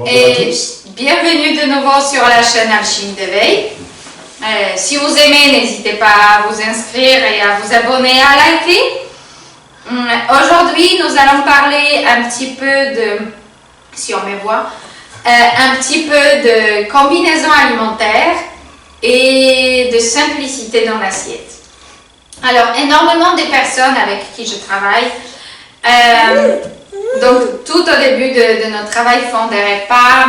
Bonjour à tous. Bienvenue de nouveau sur la chaîne Alchimie d'éveil. Si vous aimez, n'hésitez pas à vous inscrire et à vous abonner, à liker. Aujourd'hui, nous allons parler un petit peu de, si on me voit, un petit peu de combinaison alimentaire et de simplicité dans l'assiette. Alors, énormément de personnes avec qui je travaille, donc tout au début de notre travail, font des repas,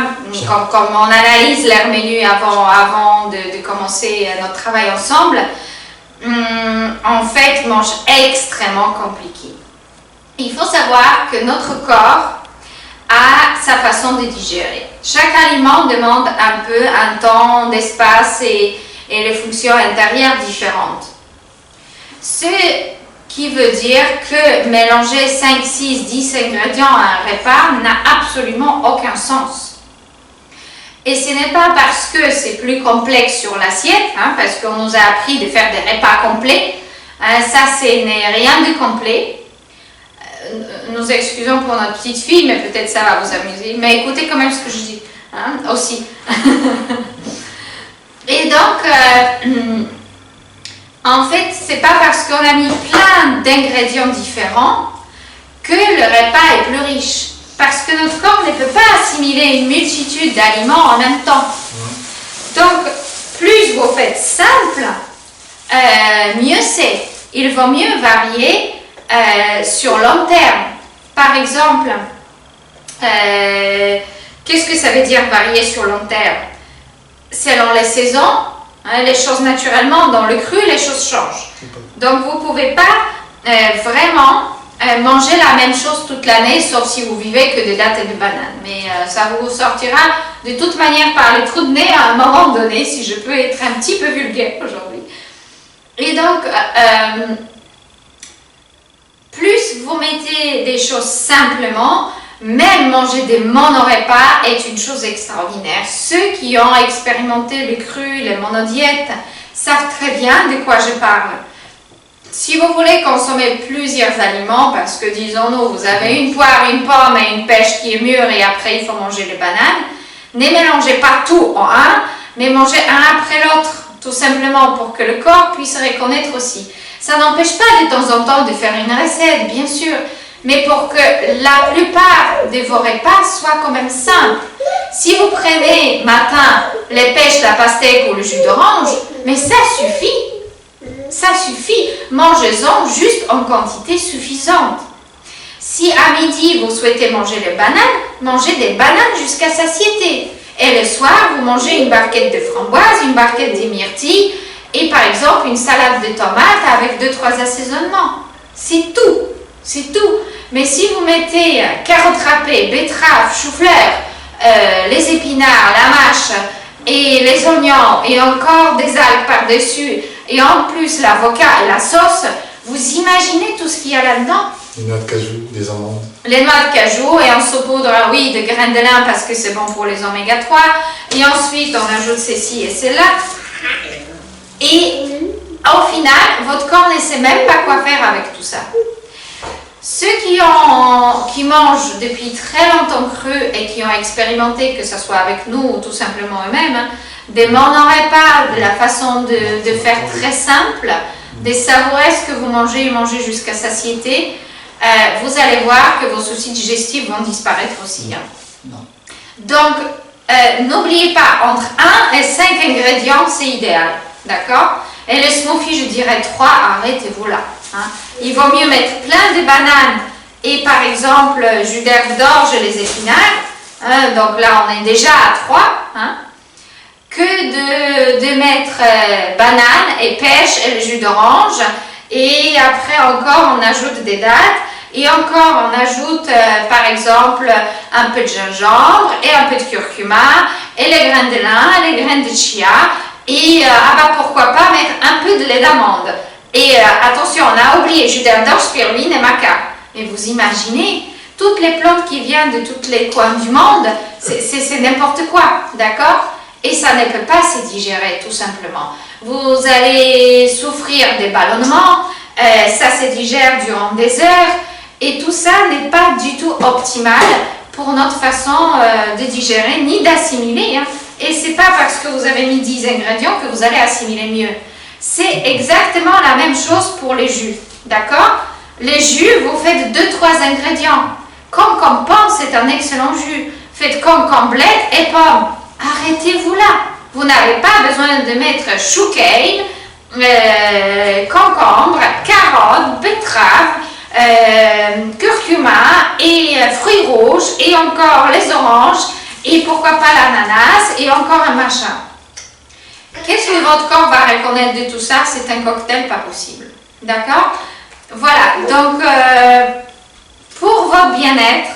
comme on analyse leur menu avant de commencer notre travail ensemble, en fait, mangent extrêmement compliqué. Il faut savoir que notre corps a sa façon de digérer. Chaque aliment demande un peu un temps, d'espace et les fonctions intérieures différentes. Ce qui veut dire que mélanger 5, 6, 10 ingrédients à un repas n'a absolument aucun sens. Et ce n'est pas parce que c'est plus complexe sur l'assiette, parce qu'on nous a appris de faire des repas complets, ça ce n'est rien de complet. Nous excusons pour notre petite fille, mais peut-être ça va vous amuser. Mais écoutez quand même ce que je dis, aussi. Et donc, en fait, c'est pas parce qu'on a mis plein d'ingrédients différents que le repas est plus riche. Parce que notre corps ne peut pas assimiler une multitude d'aliments en même temps. Donc, plus vous faites simple, mieux c'est. Il vaut mieux varier sur long terme. Par exemple, qu'est-ce que ça veut dire varier sur long terme? Selon les saisons, les choses naturellement, dans le cru, les choses changent. Donc, vous ne pouvez pas vraiment manger la même chose toute l'année, sauf si vous vivez que de dattes et de bananes. Mais ça vous sortira de toute manière par les trous de nez à un moment donné, si je peux être un petit peu vulgaire aujourd'hui. Et donc, plus vous mettez des choses simplement, même manger des monorepas est une chose extraordinaire. Ceux qui ont expérimenté le cru, les monodiètes, savent très bien de quoi je parle. Si vous voulez consommer plusieurs aliments, parce que disons-nous, vous avez une poire, une pomme et une pêche qui est mûre et après il faut manger les bananes, ne mélangez pas tout en un, mais mangez un après l'autre, tout simplement pour que le corps puisse reconnaître aussi. Ça n'empêche pas de temps en temps de faire une recette, bien sûr, mais pour que la plupart de vos repas soient quand même simples. Si vous prenez matin les pêches, la pastèque ou le jus d'orange, mais ça suffit. Ça suffit. Mangez-en juste en quantité suffisante. Si à midi vous souhaitez manger les bananes, mangez des bananes jusqu'à satiété. Et le soir, vous mangez une barquette de framboises, une barquette de myrtilles et par exemple une salade de tomates avec 2-3 assaisonnements. C'est tout. C'est tout. Mais si vous mettez carottes râpées, betteraves, chou-fleur, les épinards, la mâche et les oignons et encore des algues par-dessus et en plus l'avocat et la sauce, vous imaginez tout ce qu'il y a là-dedans? Les noix de cajou, des amandes. Les noix de cajou et on saupoudre, oui, de graines de lin parce que c'est bon pour les oméga 3. Et ensuite, on ajoute ceci et cela. Et au final, votre corps ne sait même pas quoi faire avec tout ça. Ceux qui mangent depuis très longtemps cru et qui ont expérimenté, que ce soit avec nous ou tout simplement eux-mêmes, des monorepas, de la façon de faire très simple, de savourer ce que vous mangez et manger jusqu'à satiété, vous allez voir que vos soucis digestifs vont disparaître aussi. Donc, n'oubliez pas, entre 1 et 5 ingrédients, c'est idéal. D'accord? Et le smoothie, je dirais 3, arrêtez-vous là. Il vaut mieux mettre plein de bananes et par exemple jus d'herbe d'orge et les épinards, donc là on est déjà à 3, que de mettre bananes et pêche et le jus d'orange et après encore on ajoute des dattes et encore on ajoute par exemple un peu de gingembre et un peu de curcuma et les graines de lin et les graines de chia et pourquoi pas mettre un peu de lait d'amande. Et attention, on a oublié jus d'herbe d'orge, spiruline et maca. Mais vous imaginez, toutes les plantes qui viennent de tous les coins du monde, c'est n'importe quoi, d'accord? Et ça ne peut pas se digérer, tout simplement. Vous allez souffrir des ballonnements, ça se digère durant des heures, et tout ça n'est pas du tout optimal pour notre façon de digérer ni d'assimiler. Hein. Et c'est pas parce que vous avez mis 10 ingrédients que vous allez assimiler mieux. C'est exactement la même chose pour les jus. D'accord? Les jus, vous faites 2-3 ingrédients. Concombre, c'est un excellent jus. Faites concomblette et pommes. Arrêtez-vous là. Vous n'avez pas besoin de mettre chou cane, concombre, carottes, betterave, curcuma et fruits rouges et encore les oranges et pourquoi pas l'ananas et encore un machin. Qu'est-ce que votre corps va reconnaître de tout ça? C'est un cocktail pas possible. D'accord? Voilà, donc pour votre bien-être,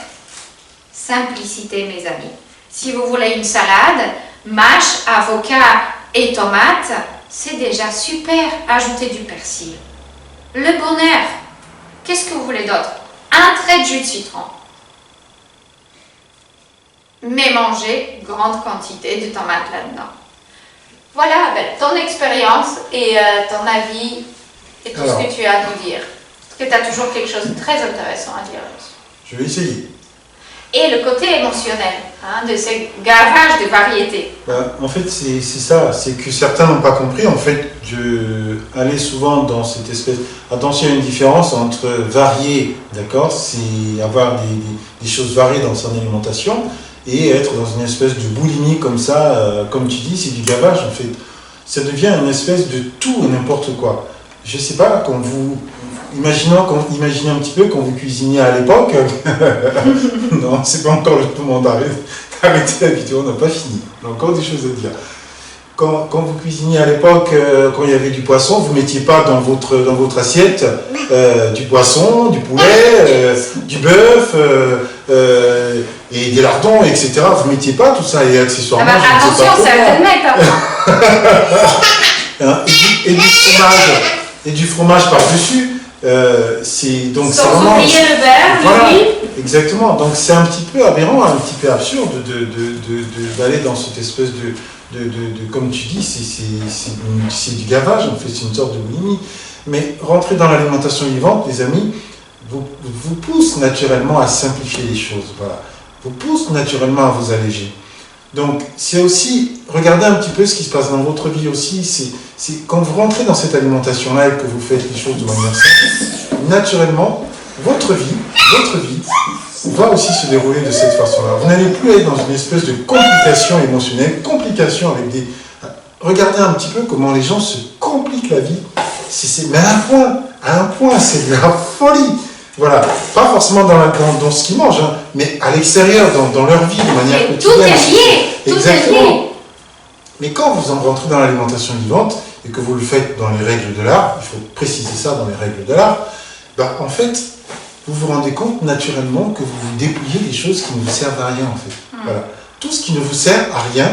simplicité mes amis. Si vous voulez une salade, mâche, avocat et tomates, c'est déjà super. Ajoutez du persil. Le bonheur. Qu'est-ce que vous voulez d'autre? Un trait de jus de citron. Mais mangez grande quantité de tomates là-dedans. Voilà, ton expérience et ton avis et tout ce que tu as à nous dire. Parce que tu as toujours quelque chose de très intéressant à dire. Je vais essayer. Et le côté émotionnel de ces gavages de variétés. En fait, c'est ça. C'est que certains n'ont pas compris. En fait, je allais souvent dans cette espèce... Attention, il y a une différence entre varier, d'accord? C'est avoir des choses variées dans son alimentation et être dans une espèce de boulimie comme ça. Comme tu dis, c'est du gavage, en fait. Ça devient une espèce de tout et n'importe quoi. Je sais pas, quand vous... Imaginez un petit peu quand vous cuisiniez à l'époque. Non, c'est pas encore le moment d'arrêter la vidéo, on n'a pas fini. On a encore des choses à dire. Quand vous cuisiniez à l'époque, quand il y avait du poisson, vous ne mettiez pas dans votre assiette du poisson, du poulet, du bœuf et des lardons, etc. Vous ne mettiez pas tout ça et accessoirement. Attention, ça va te mettre. Et du fromage par-dessus. Donc sans oublier le beurre, voilà, l'huile. exactement. Donc c'est un petit peu aberrant, un petit peu absurde d'aller dans cette espèce comme tu dis, c'est du gavage, en fait, c'est une sorte de boulimie. Mais rentrer dans l'alimentation vivante, les amis, vous pousse naturellement à simplifier les choses. Voilà. Vous pousse naturellement à vous alléger. Donc, c'est aussi, regardez un petit peu ce qui se passe dans votre vie aussi, c'est quand vous rentrez dans cette alimentation-là et que vous faites les choses de manière simple, naturellement, votre vie va aussi se dérouler de cette façon-là. Vous n'allez plus être dans une espèce de complication émotionnelle, complication avec des... Regardez un petit peu comment les gens se compliquent la vie, mais à un point, c'est de la folie. Voilà, pas forcément dans ce qu'ils mangent, mais à l'extérieur, dans leur vie, de manière quotidienne. Tout est lié, exactement. Tout est lié. Mais quand vous en rentrez dans l'alimentation vivante et que vous le faites dans les règles de l'art, il faut préciser ça dans les règles de l'art, en fait, vous vous rendez compte naturellement que vous vous dépouillez des choses qui ne vous servent à rien, en fait. Voilà. Tout ce qui ne vous sert à rien,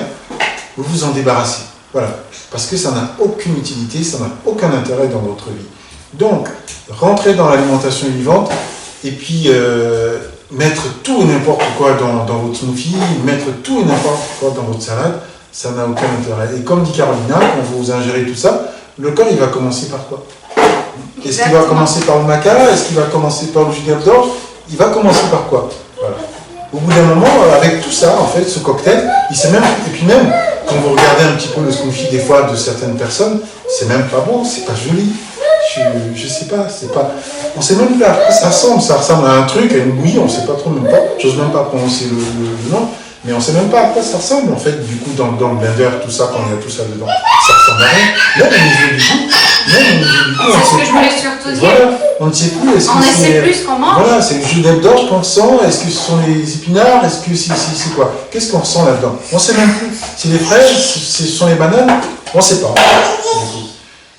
vous vous en débarrassez. Voilà. Parce que ça n'a aucune utilité, ça n'a aucun intérêt dans votre vie. Donc, rentrez dans l'alimentation vivante et puis mettre tout et n'importe quoi dans votre smoothie, mettre tout et n'importe quoi dans votre salade, ça n'a aucun intérêt. Et comme dit Carolina, quand vous ingérez tout ça, le corps, il va commencer par quoi? Est-ce qu'il va commencer par le maca? Est-ce qu'il va commencer par le jus d'orge? Il va commencer par quoi? Voilà. Au bout d'un moment, avec tout ça, en fait, ce cocktail, et puis même, quand vous regardez un petit peu le smoothie des fois de certaines personnes, c'est même pas bon, c'est pas joli. Je sais pas, on sait même pas à quoi ça ressemble à un truc, à une bouillie, on sait pas trop, même pas, j'ose même pas prononcer le nom, mais on sait même pas à quoi ça ressemble en fait, du coup dans le blender, tout ça, quand il y a tout ça dedans, ça ressemble à rien, même au niveau du goût, c'est ce que je voulais surtout dire. Voilà, on ne sait plus, on ne sait plus ce qu'on mange. Voilà, c'est le jus d'orge qu'on sent, est-ce que ce sont les épinards, est-ce que c'est quoi? Qu'est-ce qu'on ressent là-dedans? On sait même plus, c'est les fraises, ce sont les bananes, on sait pas.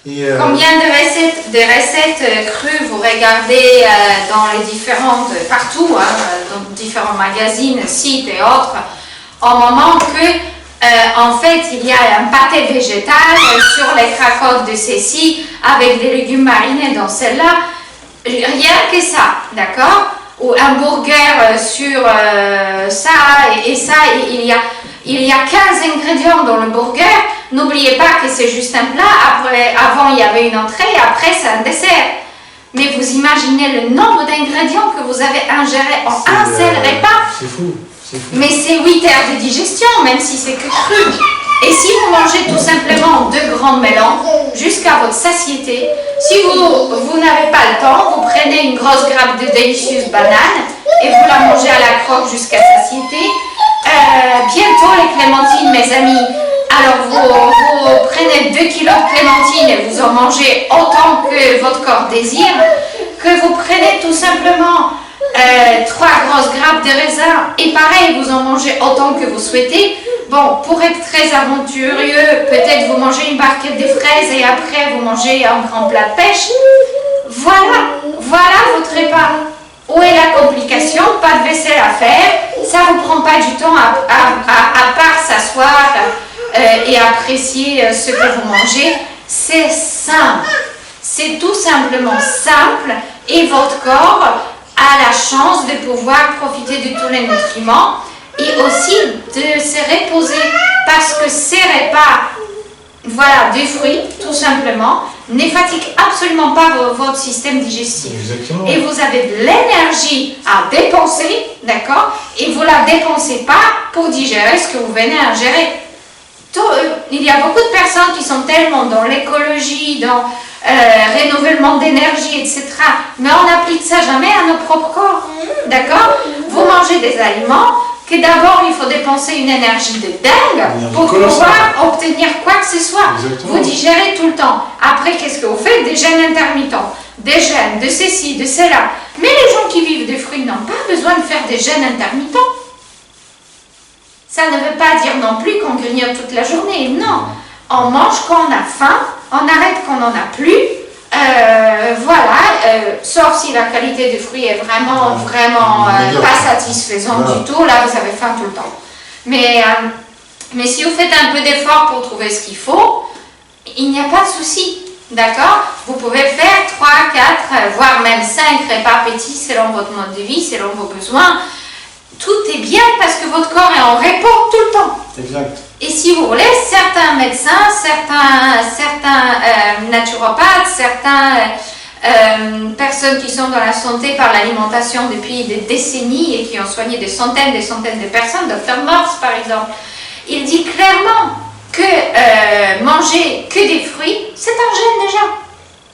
Combien de recettes crues vous regardez dans les différentes, partout, dans différents magazines, sites et autres, au moment que, en fait, il y a un pâté végétal sur les cracottes de ceci, avec des légumes marinés dans celle-là, rien que ça, d'accord? Ou un burger sur ça et ça, il y a 15 ingrédients dans le burger. N'oubliez pas que c'est juste un plat. Avant, il y avait une entrée. Après, c'est un dessert. Mais vous imaginez le nombre d'ingrédients que vous avez ingérés en un seul repas. C'est fou. Mais c'est 8 heures de digestion, même si c'est que cru. Et si vous mangez tout simplement 2 grands melons jusqu'à votre satiété, si vous n'avez pas le temps, vous prenez une grosse grappe de délicieuse banane et vous la mangez à la croque jusqu'à satiété. Bientôt les clémentines, mes amis. Alors vous prenez 2 kilos de clémentines et vous en mangez autant que votre corps désire. Que vous prenez tout simplement 3 grosses grappes de raisin et pareil, vous en mangez autant que vous souhaitez. Bon, pour être très aventureux, peut-être vous mangez une barquette de fraises et après vous mangez un grand plat de pêche. Voilà votre repas. Où est la complication? Pas de vaisselle à faire. Ça ne vous prend pas du temps à part s'asseoir et apprécier ce que vous mangez. C'est simple. C'est tout simplement simple et votre corps a la chance de pouvoir profiter de tous les nutriments et aussi de se reposer parce que ces repas, voilà, des fruits tout simplement, ne fatiguent absolument pas votre système digestif. Exactement. Et vous avez de l'énergie à dépenser, d'accord? Et vous ne la dépensez pas pour digérer ce que vous venez à ingérer. Il y a beaucoup de personnes qui sont tellement dans l'écologie, dans renouvellement d'énergie, etc. Mais on n'applique ça jamais à nos propres corps. D'accord? Vous mangez des aliments que d'abord il faut dépenser une énergie de dingue pour pouvoir obtenir quoi que ce soit. Exactement. Vous digérez tout le temps. Après, qu'est-ce que vous faites? Des jeûnes intermittents, des jeûnes, de ceci, de cela. Mais les gens qui vivent des fruits n'ont pas besoin de faire des jeûnes intermittents. Ça ne veut pas dire non plus qu'on grignote toute la journée. Non, on mange quand on a faim, on arrête quand on n'en a plus. Sauf si la qualité des fruits est vraiment pas satisfaisante du tout. Là, vous avez faim tout le temps. Mais si vous faites un peu d'effort pour trouver ce qu'il faut, il n'y a pas de souci. D'accord? Vous pouvez faire 3, 4, voire même 5 repas petits selon votre mode de vie, selon vos besoins. Tout est bien parce que votre corps est en repos tout le temps. Exact. Et si vous voulez, certains médecins, certains naturopathes, certaines personnes qui sont dans la santé par l'alimentation depuis des décennies et qui ont soigné des centaines de personnes, Dr Morse par exemple, il dit clairement que manger que des fruits, c'est un jeûne déjà.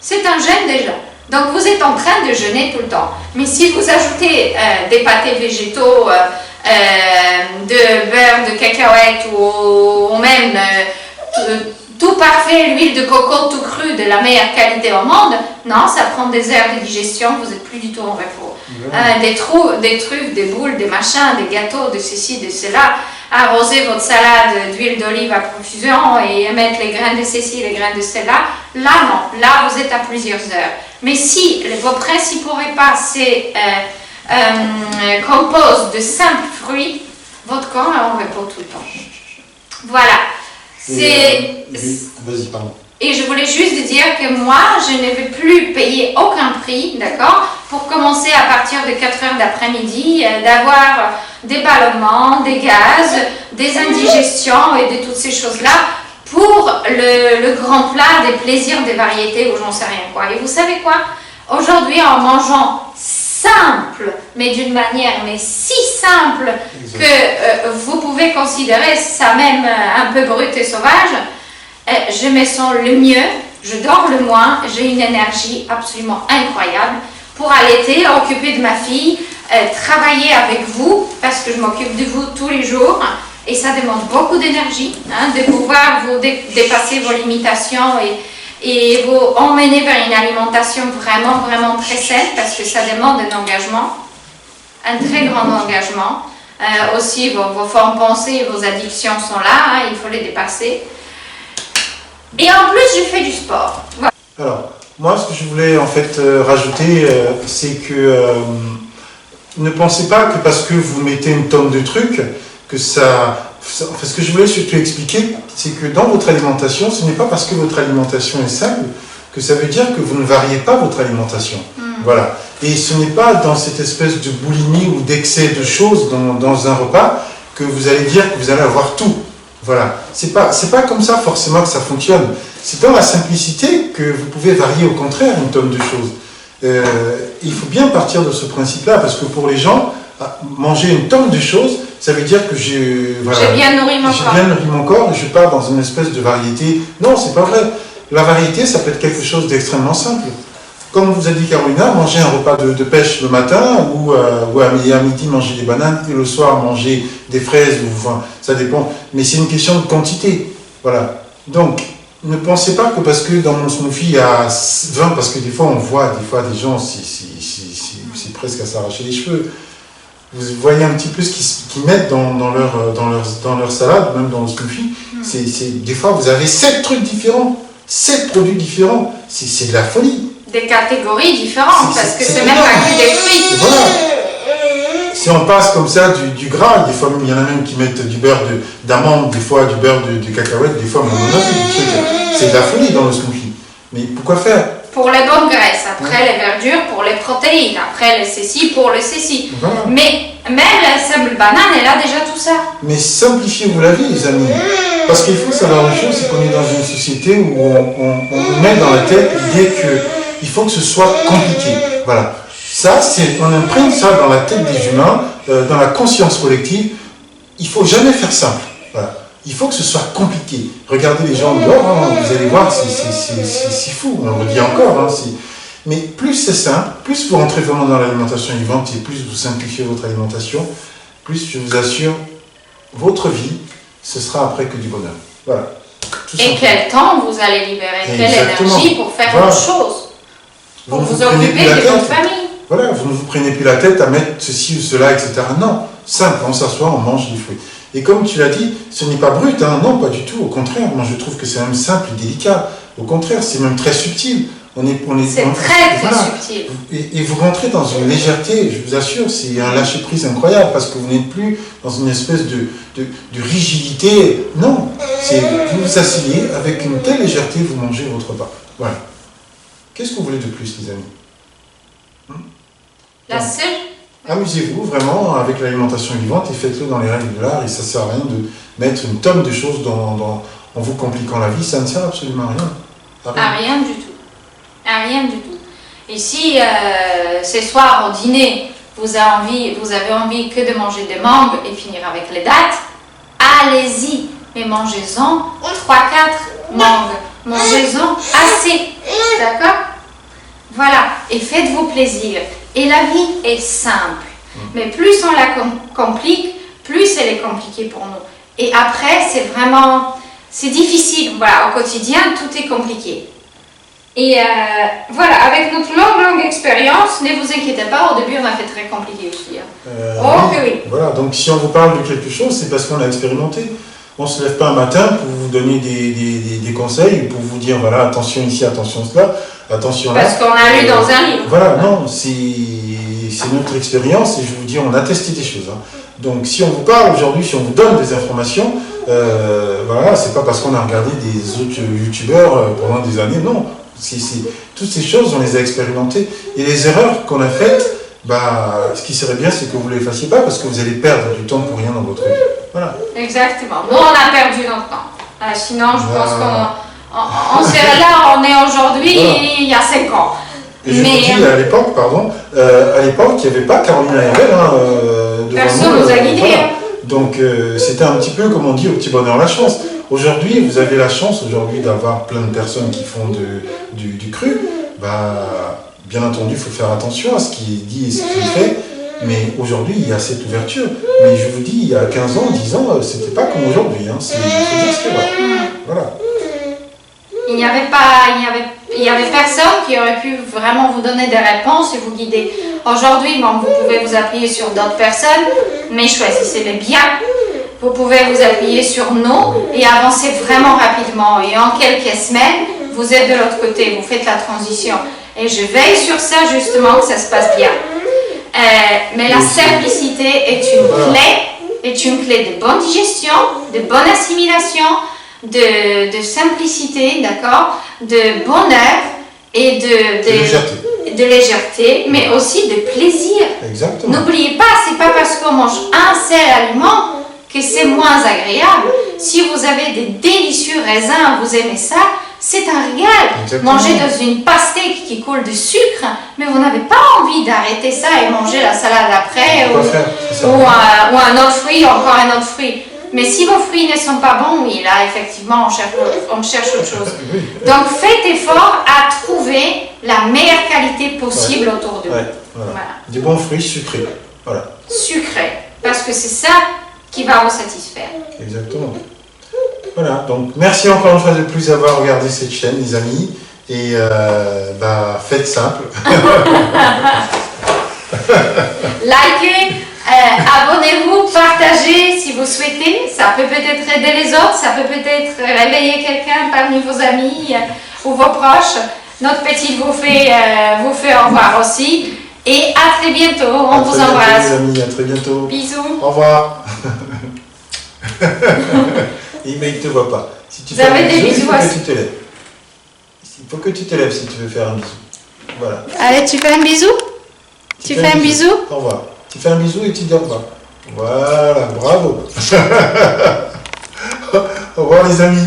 C'est un jeûne déjà. Donc vous êtes en train de jeûner tout le temps. Mais si vous ajoutez des pâtés végétaux, de beurre de cacahuète ou même tout parfait, l'huile de coco tout cru de la meilleure qualité au monde, non, ça prend des heures de digestion, vous n'êtes plus du tout en repos. Des truffes, des boules, des machins, des gâteaux, de ceci, de cela, arroser votre salade d'huile d'olive à profusion et mettre les grains de ceci, les grains de cela, là non, là vous êtes à plusieurs heures. Mais si vos principaux repas composent de simples fruits, votre corps est en repos tout le temps. Voilà. Vas-y, pardon. Et je voulais juste dire que moi, je ne vais plus payer aucun prix, d'accord, pour commencer à partir de 4 heures d'après-midi, d'avoir des ballonnements, des gaz, des indigestions et de toutes ces choses-là pour le grand plat des plaisirs, des variétés ou j'en sais rien quoi. Et vous savez quoi? Aujourd'hui, en mangeant simple, mais d'une manière si simple que vous pouvez considérer ça même un peu brut et sauvage, je me sens le mieux, je dors le moins, j'ai une énergie absolument incroyable pour allaiter, occuper de ma fille, travailler avec vous, parce que je m'occupe de vous tous les jours, et ça demande beaucoup d'énergie, de pouvoir vous dépasser vos limitations et vous emmener vers une alimentation vraiment très saine, parce que ça demande un engagement, un très grand engagement. Aussi, vos formes pensées, vos addictions sont là, il faut les dépasser. Et en plus, je fais du sport. Voilà. Alors, moi, ce que je voulais en fait rajouter, c'est que ne pensez pas que parce que vous mettez une tonne de trucs, que ça... Enfin, ce que je voulais surtout expliquer, c'est que dans votre alimentation, ce n'est pas parce que votre alimentation est simple que ça veut dire que vous ne variez pas votre alimentation. Voilà. Et ce n'est pas dans cette espèce de boulimie ou d'excès de choses dans un repas que vous allez dire que vous allez avoir tout. Voilà. C'est pas comme ça forcément que ça fonctionne. C'est dans la simplicité que vous pouvez varier au contraire une tonne de choses. Il faut bien partir de ce principe-là, parce que pour les gens, manger une tonne de choses, ça veut dire que j'ai bien nourri mon corps et je pars dans une espèce de variété. Non, c'est pas vrai. La variété, ça peut être quelque chose d'extrêmement simple. Comme vous a dit Carolina, manger un repas de pêche le matin ou à midi manger des bananes et le soir manger des fraises, enfin, ça dépend. Mais c'est une question de quantité. Voilà. Donc, ne pensez pas que parce que dans mon smoothie il y a 20, parce que des fois on voit des gens, c'est presque à s'arracher les cheveux. Vous voyez un petit peu ce qu'ils mettent dans leur salade, même dans le smoothie. Des fois vous avez 7 trucs différents, 7 produits différents. C'est de la folie. Des catégories différentes, parce que c'est même pas que des fruits. Voilà. Si on passe comme ça du gras, des fois il y en a même qui mettent du beurre d'amande, des fois du beurre de cacahuète, des fois on en a vu des trucs. C'est de la folie dans le smoothie. Mais pourquoi faire? Pour les bonnes graisses, après les verdures, pour les protéines, après les ceci, pour le ceci. Voilà. Mais même la simple banane, elle a déjà tout ça. Mais simplifiez-vous la vie, les amis. Parce qu'il faut savoir une chose, c'est qu'on est dans une société où on met dans la tête l'idée qu'il faut que ce soit compliqué. Voilà. Ça, on imprime ça dans la tête des humains, dans la conscience collective. Il ne faut jamais faire simple. Voilà. Il faut que ce soit compliqué. Regardez les gens dehors, hein, vous allez voir, c'est fou, on le dit encore. Hein, mais plus c'est simple, plus vous rentrez vraiment dans l'alimentation vivante et plus vous simplifiez votre alimentation, plus je vous assure, votre vie, ce sera après que du bonheur. Voilà. Et quel temps vous allez libérer, quelle énergie pour faire autre chose, pour vous occuper de votre famille. Voilà, vous ne vous prenez plus la tête à mettre ceci ou cela, etc. Non, simple, on s'assoit, on mange des fruits. Et comme tu l'as dit, ce n'est pas brut, hein, non, pas du tout, au contraire, moi je trouve que c'est même simple et délicat. Au contraire, c'est même très subtil. C'est très subtil. Et vous rentrez dans une légèreté, je vous assure, c'est un lâcher-prise incroyable, parce que vous n'êtes plus dans une espèce de rigidité. Non, vous vous asseyez, avec une telle légèreté, vous mangez votre repas. Voilà. Qu'est-ce que vous voulez de plus, les amis? La seule. Amusez-vous vraiment avec l'alimentation vivante et faites-le dans les règles de l'art, et ça ne sert à rien de mettre une tonne de choses en vous compliquant la vie, ça ne sert absolument à rien. À rien du tout. À rien du tout. Et si ce soir au dîner, vous avez envie que de manger des mangues et finir avec les dattes, allez-y, mais mangez-en 3-4 mangues. Mangez-en assez. D'accord? Voilà. Et faites-vous plaisir. Et la vie est simple. Mais plus on la complique, plus elle est compliquée pour nous. Et après, c'est difficile. Voilà, au quotidien, tout est compliqué. Et voilà, avec notre longue expérience, ne vous inquiétez pas, au début on a fait très compliqué aussi. Oui. Voilà, donc si on vous parle de quelque chose, c'est parce qu'on a expérimenté. On ne se lève pas un matin pour vous donner des conseils, pour vous dire voilà, attention ici, attention cela, attention là. Parce qu'on a lu dans un livre. Voilà, non, c'est notre expérience et je vous dis, on a testé des choses. Hein. Donc si on vous parle aujourd'hui, si on vous donne des informations, voilà, c'est pas parce qu'on a regardé des autres youtubeurs pendant des années, non. Toutes ces choses, on les a expérimentées. Et les erreurs qu'on a faites, ce qui serait bien, c'est que vous ne les fassiez pas parce que vous allez perdre du temps pour rien dans votre vie. Voilà. Exactement. Nous, on a perdu notre temps. Sinon, je pense qu'on serait là, on est aujourd'hui, il y a 5 ans. Et je vous dis, à l'époque, il n'y avait pas Carolina Hervel devant personne nous. Nous a guidés. Voilà. Donc, c'était un petit peu, comme on dit, au petit bonheur la chance. Aujourd'hui, vous avez la chance d'avoir plein de personnes qui font du cru. Bien entendu, il faut faire attention à ce qui est dit et ce qui est fait. Mais aujourd'hui, il y a cette ouverture. Mais je vous dis, il y a 15 ans, 10 ans, c'était pas comme aujourd'hui. Hein. Il faut dire ce qu'il y a. Voilà. Il n'y avait personne qui aurait pu vraiment vous donner des réponses et vous guider. Aujourd'hui, vous pouvez vous appuyer sur d'autres personnes, mais choisissez-les bien. Vous pouvez vous appuyer sur nous et avancer vraiment rapidement. Et en quelques semaines, vous êtes de l'autre côté, vous faites la transition. Et je veille sur ça justement, que ça se passe bien. Mais la simplicité est une clé de bonne digestion, de bonne assimilation, de simplicité, d'accord, de bonheur et de légèreté, mais aussi de plaisir. Exactement. N'oubliez pas, c'est pas parce qu'on mange un seul aliment que c'est moins agréable. Si vous avez des délicieux raisins, vous aimez ça, c'est un régal. Exactement. Manger dans une pastèque qui coule de sucre, mais vous n'avez pas envie d'arrêter ça et manger la salade après Quoi faire, c'est ça. ou un autre fruit, encore un autre fruit. Mais si vos fruits ne sont pas bons, oui, là, effectivement, on cherche autre chose. Oui. Donc, faites effort à trouver la meilleure qualité possible autour de vous. Ouais, voilà. Voilà. Des bons fruits sucrés. Voilà, Sucré, parce que c'est ça qui va vous satisfaire. exactement. Voilà, donc merci encore une fois de plus d'avoir regardé cette chaîne, les amis. Et faites simple. Likez, abonnez-vous, partagez si vous souhaitez. Ça peut peut-être aider les autres, ça peut peut-être réveiller quelqu'un parmi vos amis ou vos proches. Notre petite vous fait au revoir aussi. Et à très bientôt, on vous embrasse. Les amis, à très bientôt. Bisous. Au revoir. Mais il ne te voit pas. Si tu Vous fais un avez des bisou, il bisous faut que aussi. tu te lèves. Il faut que tu te lèves si tu veux faire un bisou. Voilà. Allez, tu fais un bisou? Tu fais un bisou? Au revoir. Tu fais un bisou et tu dis au revoir. Voilà, bravo. Au revoir les amis.